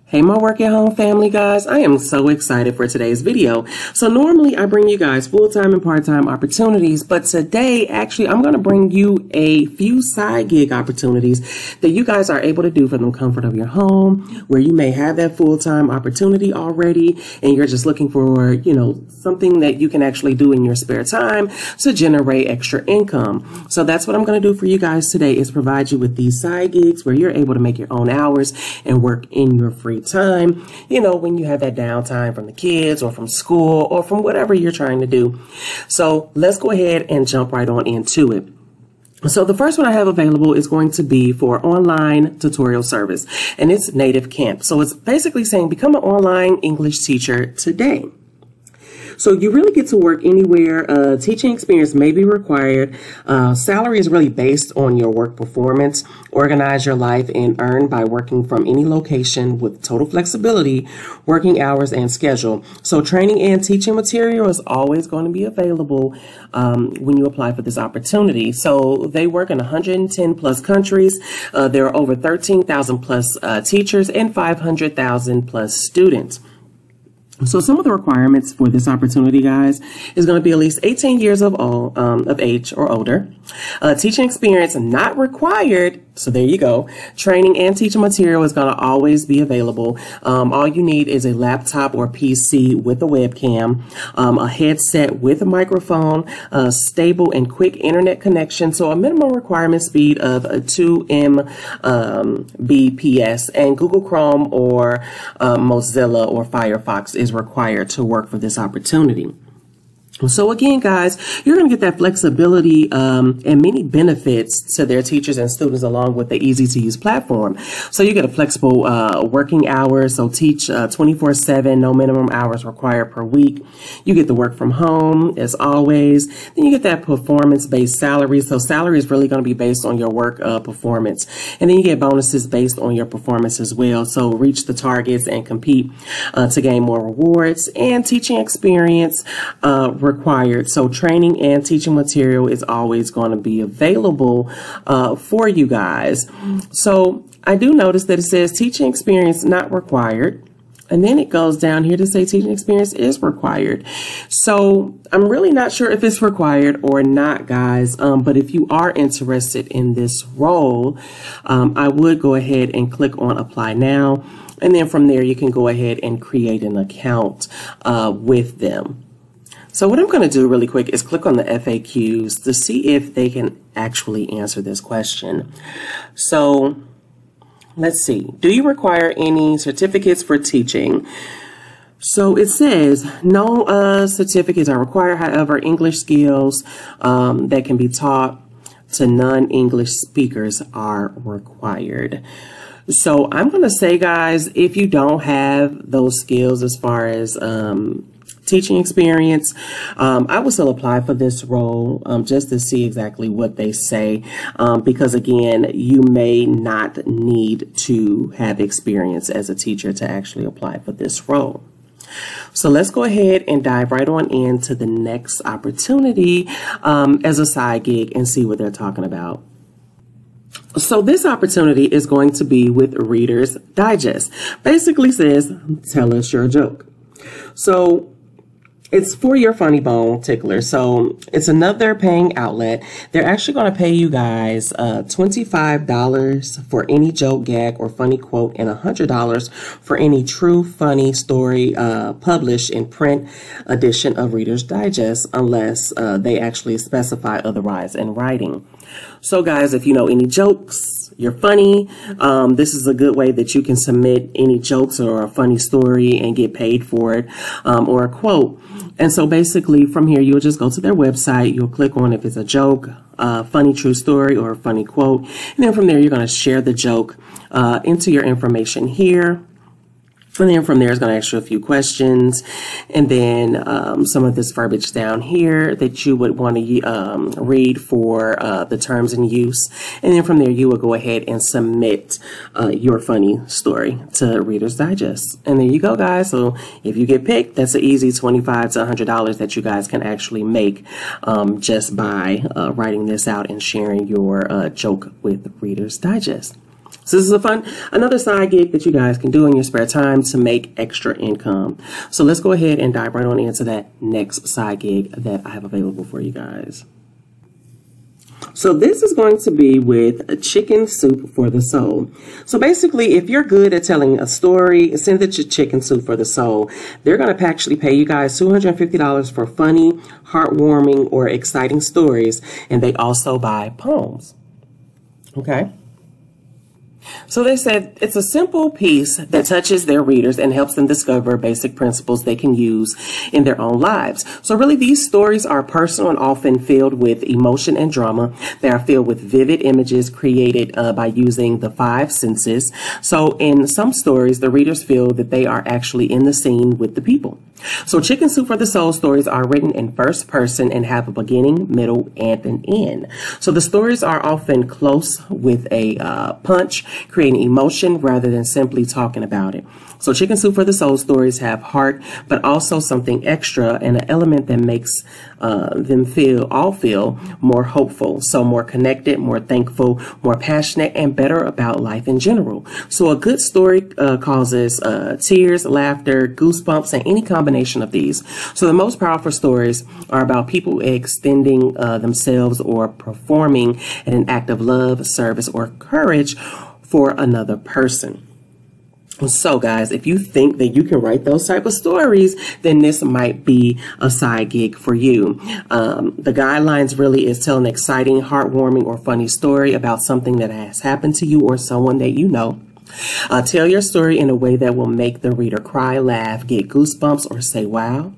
Hey, my work at home family, guys. I am so excited for today's video. So normally I bring you guys full-time and part-time opportunities, but today actually I'm going to bring you a few side gig opportunities that you guys are able to do from the comfort of your home, where you may have that full-time opportunity already and you're just looking for, something that you can actually do in your spare time to generate extra income. So that's what I'm going to do for you guys today, is provide you with these side gigs where you're able to make your own hours and work in your free time, when you have that downtime from the kids or from school or from whatever you're trying to do. So let's go ahead and jump right on into it. So the first one I have available is going to be for online tutorial service, and it's Native Camp. So it's basically saying become an online English teacher today. So you really get to work anywhere. Teaching experience may be required. Salary is really based on your work performance. Organize your life and earn by working from any location with total flexibility, working hours and schedule. So training and teaching material is always going to be available when you apply for this opportunity. So they work in 110 plus countries. There are over 13,000 plus teachers and 500,000 plus students. So some of the requirements for this opportunity, guys, is going to be at least 18 years of age or older. Teaching experience not required. So there you go. Training and teaching material is going to always be available. All you need is a laptop or PC with a webcam, a headset with a microphone, a stable and quick internet connection. So a minimum requirement speed of a 2 Mbps, and Google Chrome or Mozilla or Firefox is required to work for this opportunity. So again, guys, you're going to get that flexibility and many benefits to their teachers and students, along with the easy to use platform. So you get a flexible working hours. So teach 24/7, no minimum hours required per week. You get the work from home as always. Then you get that performance-based salary. So salary is really going to be based on your work performance. And then you get bonuses based on your performance as well. So reach the targets and compete to gain more rewards. And teaching experience required. So training and teaching material is always going to be available for you guys. So I do notice that it says teaching experience not required, and then it goes down here to say teaching experience is required. So I'm really not sure if it's required or not, guys. But if you are interested in this role, I would go ahead and click on apply now. And then from there, you can go ahead and create an account with them. So what I'm going to do really quick is click on the FAQs to see if they can actually answer this question. So let's see. Do you require any certificates for teaching? So it says no certificates are required. However, English skills that can be taught to non-English speakers are required. So I'm going to say, guys, if you don't have those skills as far as teaching experience, I would still apply for this role just to see exactly what they say, because again, you may not need to have experience as a teacher to actually apply for this role. So let's go ahead and dive right on into the next opportunity as a side gig and see what they're talking about. So this opportunity is going to be with Reader's Digest. Basically says, tell us your joke. So it's for your funny bone tickler. So it's another paying outlet. They're actually going to pay you guys $25 for any joke, gag, or funny quote, and $100 for any true funny story published in print edition of Reader's Digest, unless they actually specify otherwise in writing. So guys, if you know any jokes, you're funny, this is a good way that you can submit any jokes or a funny story and get paid for it, or a quote. And so basically from here, you'll just go to their website, you'll click on if it's a joke, funny true story, or a funny quote. And then from there, you're going to share the joke into your information here. And then from there, it's going to ask you a few questions, and then some of this verbiage down here that you would want to read for the terms in use. And then from there, you will go ahead and submit your funny story to Reader's Digest. And there you go, guys. So if you get picked, that's an easy $25 to $100 that you guys can actually make just by writing this out and sharing your joke with Reader's Digest. So this is another side gig that you guys can do in your spare time to make extra income. So let's go ahead and dive right on into that next side gig that I have available for you guys. So this is going to be with a Chicken Soup for the Soul. So basically, if you're good at telling a story, send it to Chicken Soup for the Soul. They're going to actually pay you guys $250 for funny, heartwarming, or exciting stories. And they also buy poems. Okay. So they said it's a simple piece that touches their readers and helps them discover basic principles they can use in their own lives. So really, these stories are personal and often filled with emotion and drama. They are filled with vivid images created by using the 5 senses. So in some stories, the readers feel that they are actually in the scene with the people. So Chicken Soup for the Soul stories are written in first person and have a beginning, middle, and an end. So the stories are often close with a punch, creating emotion rather than simply talking about it. So Chicken Soup for the Soul stories have heart, but also something extra and an element that makes them feel more hopeful. So more connected, more thankful, more passionate, and better about life in general. So a good story causes tears, laughter, goosebumps, and any combination of these. So the most powerful stories are about people extending themselves or performing in an act of love, service, or courage for another person. So guys, if you think that you can write those type of stories, then this might be a side gig for you. The guidelines really is tell an exciting, heartwarming, or funny story about something that has happened to you or someone that you know. Tell your story in a way that will make the reader cry, laugh, get goosebumps, or say wow.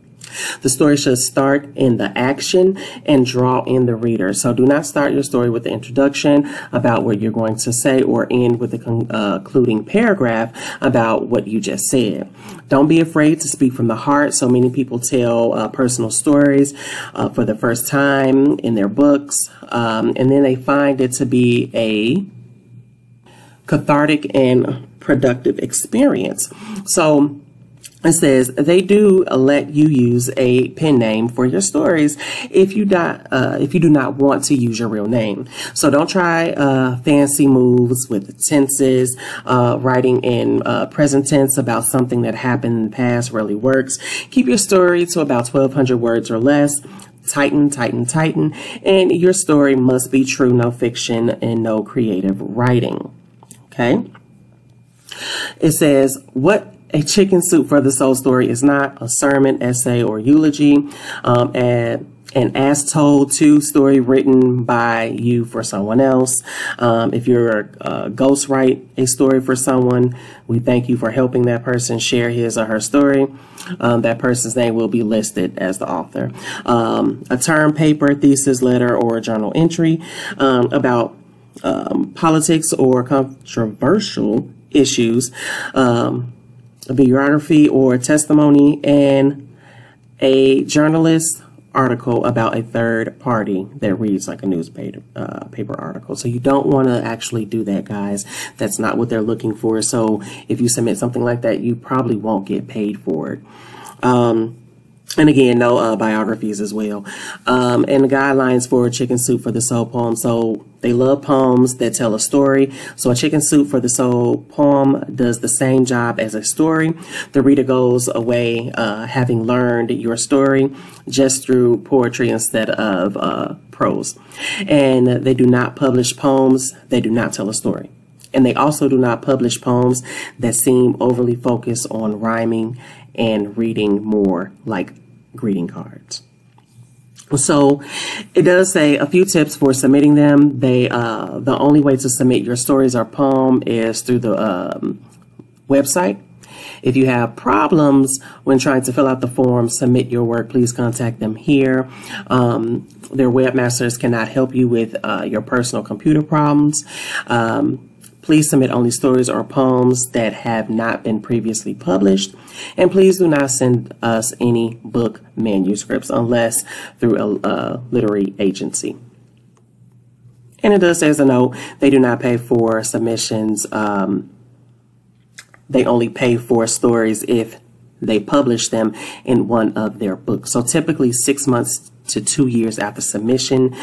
The story should start in the action and draw in the reader. So do not start your story with the introduction about what you're going to say or end with a concluding paragraph about what you just said. Don't be afraid to speak from the heart. So many people tell personal stories for the first time in their books, and then they find it to be a cathartic and productive experience. So it says they do let you use a pen name for your stories if you do not want to use your real name. So don't try fancy moves with tenses. Writing in present tense about something that happened in the past really works. Keep your story to about 1,200 words or less. Tighten, tighten, tighten. And your story must be true, no fiction, and no creative writing. Okay. It says what a Chicken Soup for the Soul story is not a sermon, essay, or eulogy. An as told to story written by you for someone else. If you're ghostwrite a story for someone, we thank you for helping that person share his or her story. That person's name will be listed as the author. A term paper, thesis, letter, or journal entry about politics or controversial issues. A biography or testimony, and a journalist article about a third party that reads like a newspaper paper article. So you don't want to actually do that, guys. That's not what they're looking for. So if you submit something like that, you probably won't get paid for it. And again, no biographies as well. And the guidelines for Chicken Soup for the Soul poem. So they love poems that tell a story. So a Chicken Soup for the Soul poem does the same job as a story. The reader goes away having learned your story just through poetry instead of prose. And they do not publish poems. They do not tell a story. And they also do not publish poems that seem overly focused on rhyming and reading more like greeting cards. So it does say a few tips for submitting them. The only way to submit your stories or poem is through the website. If you have problems when trying to fill out the form, submit your work, please contact them here. Their webmasters cannot help you with your personal computer problems. Please submit only stories or poems that have not been previously published. And please do not send us any book manuscripts unless through a literary agency. And it does say as a note, they do not pay for submissions. They only pay for stories if they publish them in one of their books. So typically 6 months to 2 years after submission,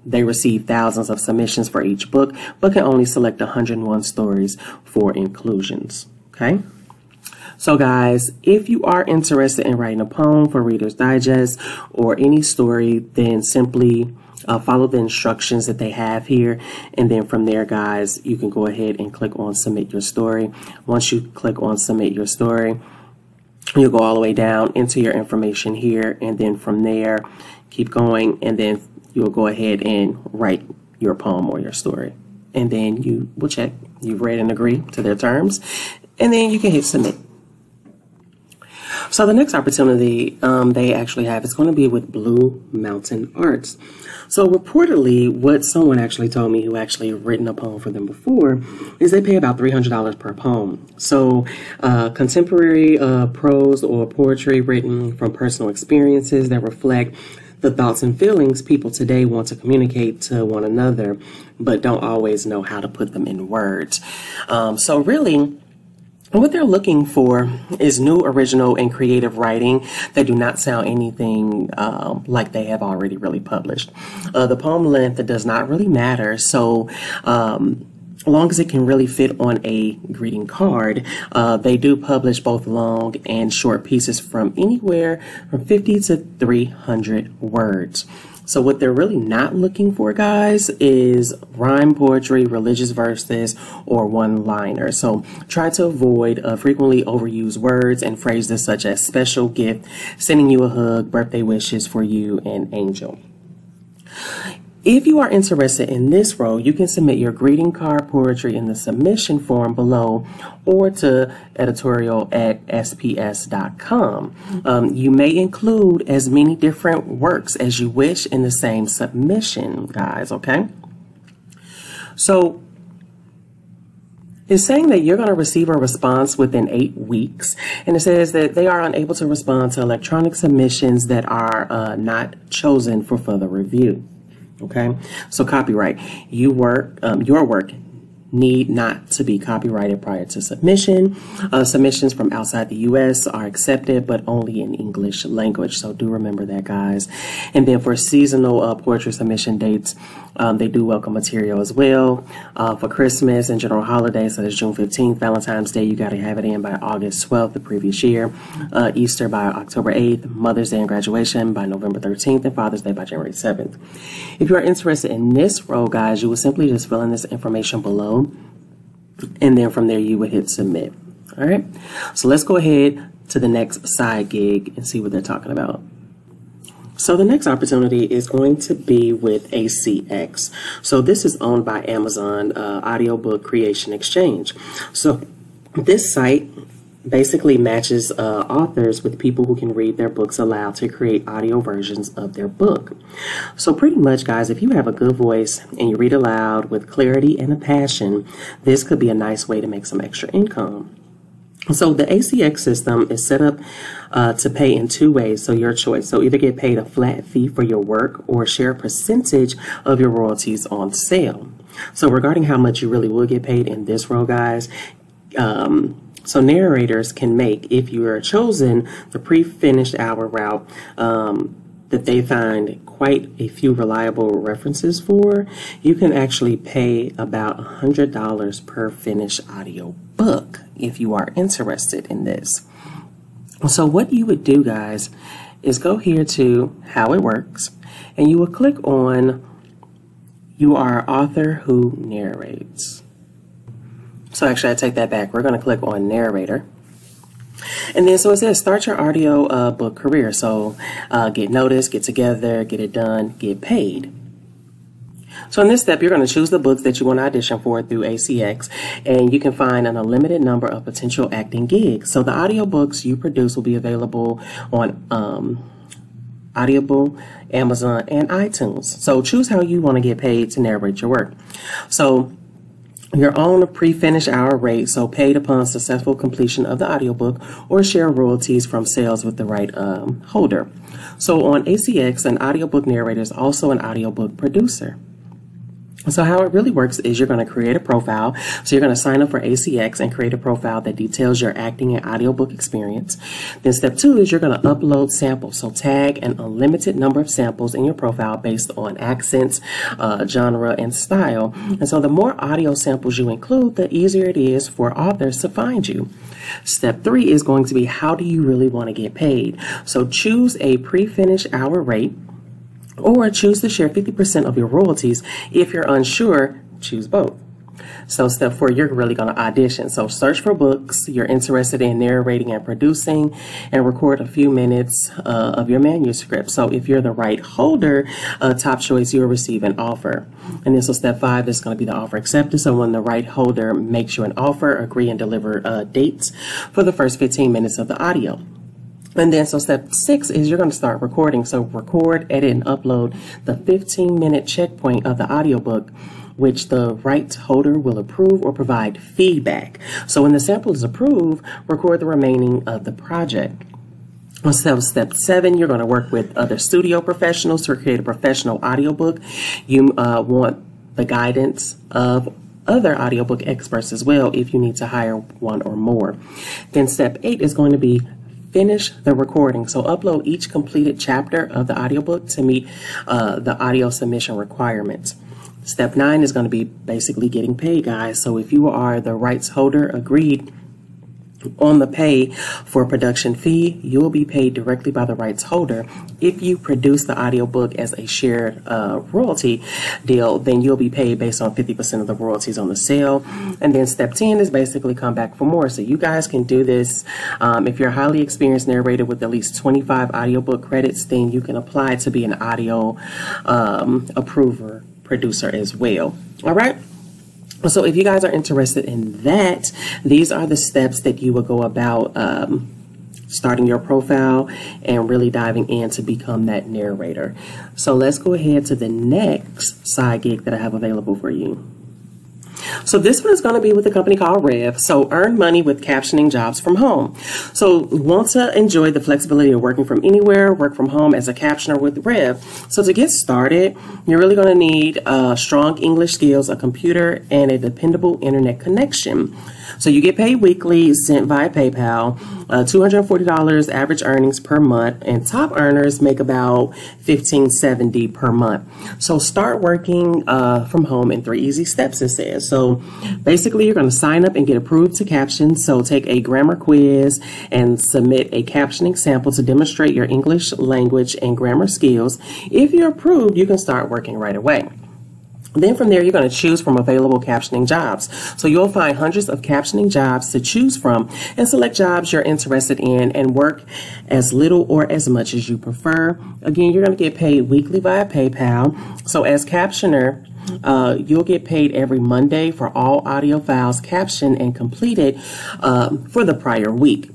They receive thousands of submissions for each book, but can only select 101 stories for inclusions. Okay? So guys, if you are interested in writing a poem for Reader's Digest or any story, then simply follow the instructions that they have here. And then from there, guys, you can go ahead and click on Submit Your Story. Once you click on Submit Your Story, you'll go all the way down into your information here. And then from there, keep going. And then you'll go ahead and write your poem or your story. And then you will check you've read and agree to their terms. And then you can hit Submit. So the next opportunity they actually have is going to be with Blue Mountain Arts. So reportedly, what someone actually told me who actually written a poem for them before is they pay about $300 per poem. So contemporary prose or poetry written from personal experiences that reflect the thoughts and feelings people today want to communicate to one another, but don't always know how to put them in words. So really, what they're looking for is new, original, and creative writing that do not sound anything like they have already really published. The poem length does not really matter, so long as it can really fit on a greeting card. They do publish both long and short pieces from anywhere from 50 to 300 words. So what they're really not looking for, guys, is rhyme poetry, religious verses, or one-liners. So try to avoid frequently overused words and phrases such as special gift, sending you a hug, birthday wishes for you, and angel. If you are interested in this role, you can submit your greeting card poetry in the submission form below or to editorial@sps.com. You may include as many different works as you wish in the same submission, guys, okay? So it's saying that you're going to receive a response within 8 weeks. And it says that they are unable to respond to electronic submissions that are not chosen for further review. Okay, so copyright. Your work need not to be copyrighted prior to submission. Submissions from outside the U.S. are accepted, but only in English language. So do remember that, guys. And then for seasonal poetry submission dates, they do welcome material as well. For Christmas and general holidays, so that's June 15th, Valentine's Day, you got to have it in by August 12th the previous year. Easter by October 8th, Mother's Day and graduation by November 13th, and Father's Day by January 7th. If you are interested in this role, guys, you will simply just fill in this information below. And then from there, you would hit submit. All right. So let's go ahead to the next side gig and see what they're talking about. So the next opportunity is going to be with ACX. So this is owned by Amazon Audiobook Creation Exchange. So this site basically matches authors with people who can read their books aloud to create audio versions of their book. So pretty much, guys, if you have a good voice and you read aloud with clarity and a passion, this could be a nice way to make some extra income. So the ACX system is set up to pay in 2 ways, so your choice. So either get paid a flat fee for your work or share a percentage of your royalties on sale. So regarding how much you really will get paid in this role, guys, so narrators can make, if you are chosen, the pre-finished hour route that they find quite a few reliable references for, you can actually pay about $100 per finished audio book if you are interested in this. So what you would do, guys, is go here to how it works, and you will click on you are author who narrates. So actually, I take that back. We're going to click on narrator. And then so it says start your audio book career. So get noticed, get together, get it done, get paid. So in this step, you're going to choose the books that you want to audition for through ACX, and you can find an unlimited number of potential acting gigs. So the audiobooks you produce will be available on Audible, Amazon, and iTunes. So choose how you want to get paid to narrate your work. So your own pre-finished hour rate, so paid upon successful completion of the audiobook, or share royalties from sales with the right holder. So on ACX, an audiobook narrator is also an audiobook producer. So how it really works is you're going to create a profile. So you're going to sign up for ACX and create a profile that details your acting and audiobook experience. Then step 2 is you're going to upload samples. So tag an unlimited number of samples in your profile based on accents, genre, and style. And so the more audio samples you include, the easier it is for authors to find you. Step 3 is going to be, how do you really want to get paid? So choose a pre-finished hour rate, or choose to share 50% of your royalties. If you're unsure, choose both. So step 4, you're really going to audition. So search for books you're interested in narrating and producing, and record a few minutes of your manuscript. So if you're the right holder, top choice, you'll receive an offer. And then so step 5 is going to be the offer acceptance. So when the right holder makes you an offer, agree and deliver dates for the first 15 minutes of the audio. And then so step 6 is you're going to start recording. So record, edit, and upload the 15-minute checkpoint of the audiobook, which the right holder will approve or provide feedback. So when the sample is approved, record the remaining of the project. So step 7, you're going to work with other studio professionals to create a professional audiobook. You want the guidance of other audiobook experts as well if you need to hire one or more. Then step 8 is going to be finish the recording. So upload each completed chapter of the audiobook to meet the audio submission requirements. Step 9 is going to be basically getting paid, guys. So if you are the rights holder agreed on the pay for production fee, you'll be paid directly by the rights holder. If you produce the audiobook as a shared royalty deal, then you'll be paid based on 50% of the royalties on the sale. And then step 10 is basically come back for more. So you guys can do this. If you're a highly experienced narrator with at least 25 audiobook credits, then you can apply to be an audio approver producer as well. All right. So if you guys are interested in that, these are the steps that you would go about starting your profile and really diving in to become that narrator. So let's go ahead to the next side gig that I have available for you. So this one is going to be with a company called Rev. So earn money with captioning jobs from home. So want to enjoy the flexibility of working from anywhere, work from home as a captioner with Rev. So to get started, you're really going to need strong English skills, a computer, and a dependable internet connection. So you get paid weekly, sent via PayPal, $240 average earnings per month, and top earners make about $1,570 per month. So start working from home in 3 easy steps, it says. So basically, you're going to sign up and get approved to caption. So take a grammar quiz and submit a captioning sample to demonstrate your English language and grammar skills. If you're approved, you can start working right away. Then from there, you're going to choose from available captioning jobs. So you'll find hundreds of captioning jobs to choose from and select jobs you're interested in and work as little or as much as you prefer. Again, you're going to get paid weekly via PayPal. So as captioner, you'll get paid every Monday for all audio files captioned and completed for the prior week.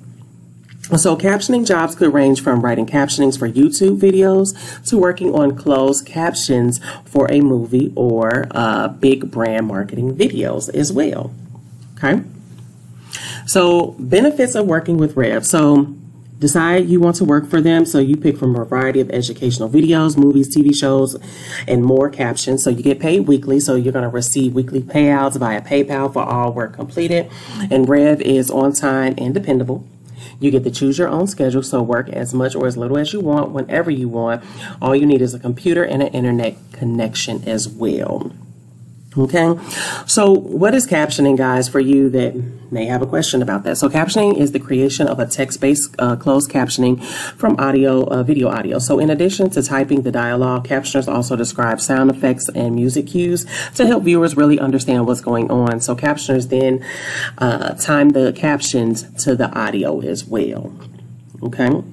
So captioning jobs could range from writing captionings for YouTube videos to working on closed captions for a movie or big brand marketing videos as well. Okay. So benefits of working with Rev. So decide you want to work for them. So you pick from a variety of educational videos, movies, TV shows, and more captions. So you get paid weekly. So you're going to receive weekly payouts via PayPal for all work completed. And Rev is on time and dependable. You get to choose your own schedule, so work as much or as little as you want, whenever you want. All you need is a computer and an internet connection as well. Okay, so what is captioning, guys, for you that may have a question about that? So captioning is the creation of a text-based closed captioning from video audio. So in addition to typing the dialogue, captioners also describe sound effects and music cues to help viewers really understand what's going on. So captioners then time the captions to the audio as well. Okay.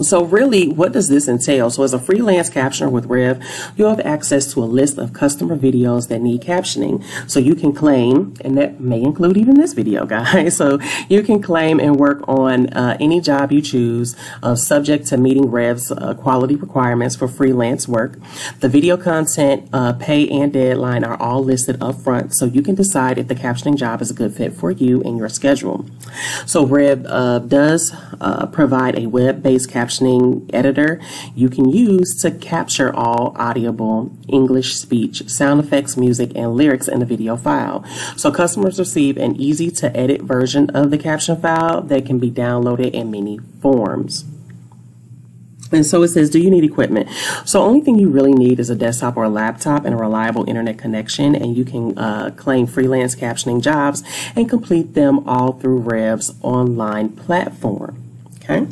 So really, what does this entail? So as a freelance captioner with Rev, you'll have access to a list of customer videos that need captioning. So you can claim, and that may include even this video, guys. So you can claim and work on any job you choose, subject to meeting Rev's quality requirements for freelance work. The video content, pay, and deadline are all listed up front, so you can decide if the captioning job is a good fit for you and your schedule. So Rev does provide a web-based captioning captioning editor you can use to capture all audible English speech, sound effects, music, and lyrics in a video file. So customers receive an easy to edit version of the caption file that can be downloaded in many forms. And so it says, do you need equipment? So only thing you really need is a desktop or a laptop and a reliable internet connection, and you can claim freelance captioning jobs and complete them all through Rev's online platform. Okay.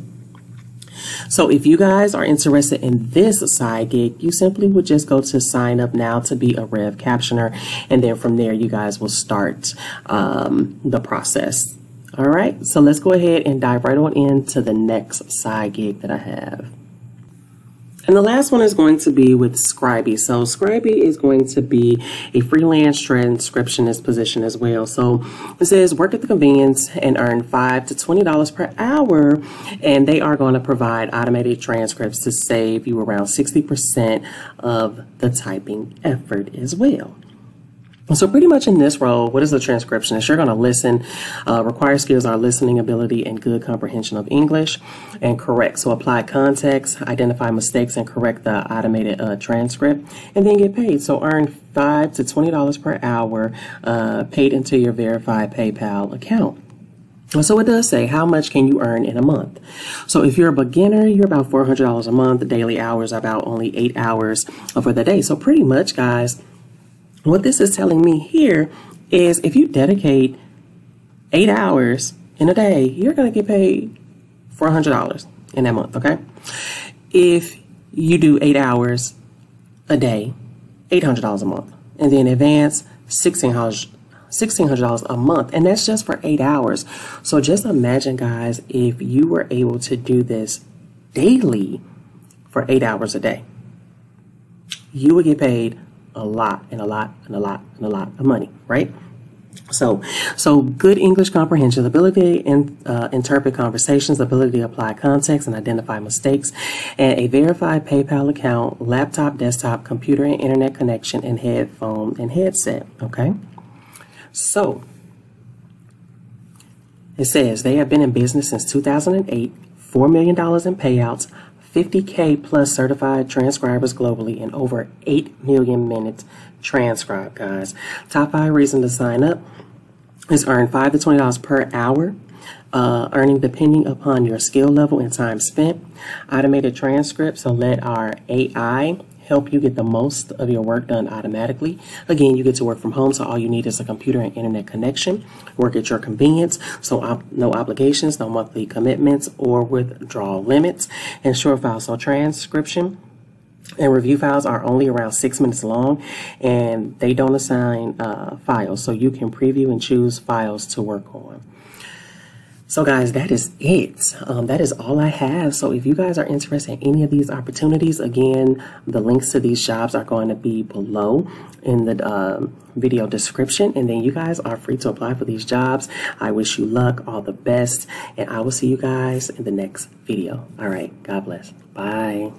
So if you guys are interested in this side gig, you simply would just go to sign up now to be a Rev captioner, and then from there you guys will start the process. All right, so let's go ahead and dive right on into the next side gig that I have. And the last one is going to be with Scribie. So Scribie is going to be a freelance transcriptionist position as well. So it says work at the convenience and earn $5 to $20 per hour. And they are going to provide automated transcripts to save you around 60% of the typing effort as well. So pretty much in this role, what is a transcriptionist? You're going to listen. Required skills are listening ability and good comprehension of English, and correct. So apply context, identify mistakes, and correct the automated transcript, and then get paid. So earn $5 to $20 per hour paid into your verified PayPal account. So it does say, how much can you earn in a month? So if you're a beginner, you're about $400 a month. The daily hours are about only 8 hours for the day. So pretty much, guys, what this is telling me here is if you dedicate 8 hours in a day, you're going to get paid $400 in that month, okay? If you do 8 hours a day, $800 a month. And then advance, $1,600 a month. And that's just for 8 hours. So just imagine, guys, if you were able to do this daily for 8 hours a day, you would get paid a lot and a lot and a lot and a lot of money, right? So good English comprehension, ability to interpret conversations, ability to apply context and identify mistakes, and a verified PayPal account, laptop, desktop, computer and internet connection, and headphone and headset, okay? So it says they have been in business since 2008, $4 million in payouts, 50K plus certified transcribers globally, and over 8 million minutes transcribed, guys. Top 5 reasons to sign up is earn $5 to $20 per hour, earning depending upon your skill level and time spent. Automated transcripts, so let our AI help you get the most of your work done automatically. Again, you get to work from home, so all you need is a computer and internet connection. Work at your convenience, so no obligations, no monthly commitments or withdrawal limits. And short files, so transcription and review files are only around 6 minutes long, and they don't assign files, so you can preview and choose files to work on. So guys, that is it. That is all I have. So if you guys are interested in any of these opportunities, again, the links to these jobs are going to be below in the video description. And then you guys are free to apply for these jobs. I wish you luck, all the best, and I will see you guys in the next video. All right, God bless. Bye.